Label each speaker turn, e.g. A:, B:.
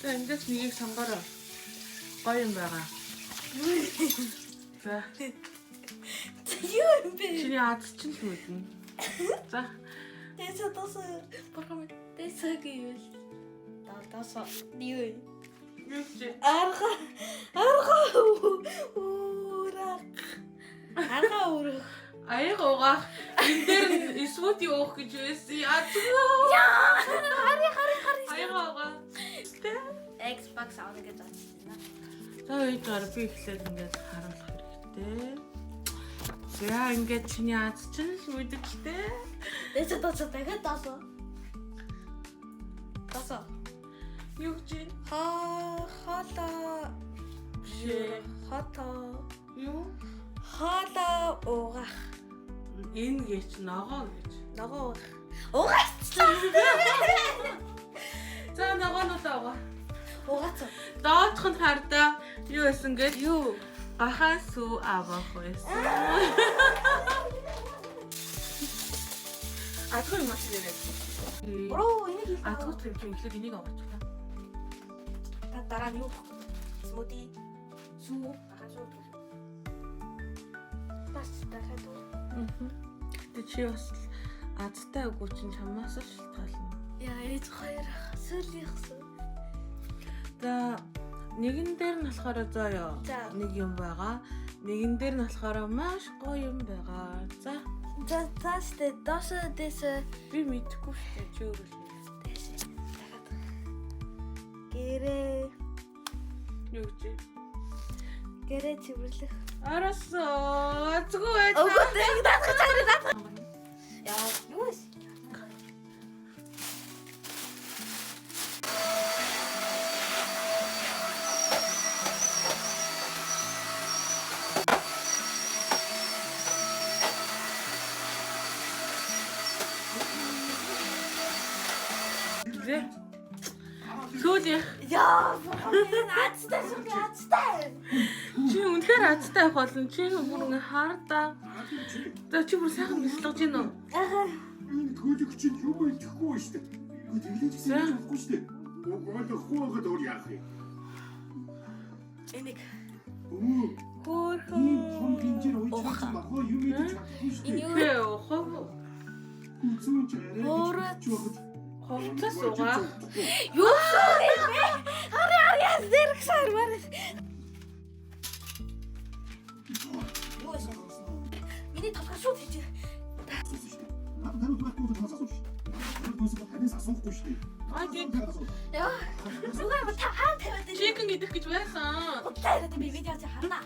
A: За эндээс нэгийг сонгороо. Гоё юм байгаа. За.
B: Юу юм бэ?
A: Чиний аз чинь л мэднэ. За.
B: Тэсэ тос програм тэсэгийн тас юу
A: Юу чи?
B: арга ураг
A: Аягаа энэ дээр смути уух гэж байсан.
B: яа хари
A: Аягаа.
B: Xbox авах гэж байна.
A: За уугаар би ихлээр ингээд харуулах хэрэгтэй. За ингээд чиний аз чинь л мэдчихтэй.
B: Тэсэ тос дахиад тас
A: Юу чи?
B: хата
A: Юу?
B: хата угах
A: Энэ гэж ногоо гэж.
B: ногоо угах
A: За ногоонуудаа угаа.
B: угаац
A: Доочхон хардаа юу байсан гэж
B: юу
A: гахаа сүү авах байсан. Атгын маш нэрээ.
B: бро энийг хийх
A: Атгын юм чи ихлээр энийг аваач та.
B: та дараа нь юу смути сүү ахаа сүү бас дахиад
A: Тэ чи бас азтай үгүй чинь чамаас л шалтгаална.
B: яа ээж хоёр сүлийхсэн
A: За нэгэн дээр нь болохоор заяа
B: За.
A: нэг юм байгаа. Нэгэн дээр нь болохоор маш гоё юм байгаа. За
B: за тааштай дош дэс
A: би мэдэхгүй шүү дээ чи өөрөө л.
B: дахиад гэрээ
A: Юу чи?
B: гэрээ цэвэрлэх
A: Арасоо зүгөө байж.
B: Өвгөө даатгах яа юу вэ
A: Сүүлийн
B: яа наацтай
A: чи үнэхээр азтай байх болно. Чи бүр ингэ хардаа. За чи бүр сайхан бяцлагж гин үү?
C: Энэ төлөвчөнд юм идэхгүй шүү дээ. Тэглэж гэсэн юм болохгүй шүү дээ. Угаалаа хуугаад өөр яах юм?
B: энийг
C: Өө,
B: хөөрхөн
C: ийм том хинжээр уйчсан багоо юм идэж чадахгүй шүү дээ.
B: энэ
A: Хөө хов
C: Үзүүн чараа.
B: Уураад.
A: ховцос угаа.
B: юу вэ хари зэрэг сармаар юу вэ миний тавхаа шууд хийж
C: Надад бүгд асууж шүү дээ. Надад танаас асуухгүй шүү дээ.
A: Аа тийм.
B: яа сугаа та хаан тавиад
A: Чикен идэх гэж байсан.
B: таараа би видео чи харна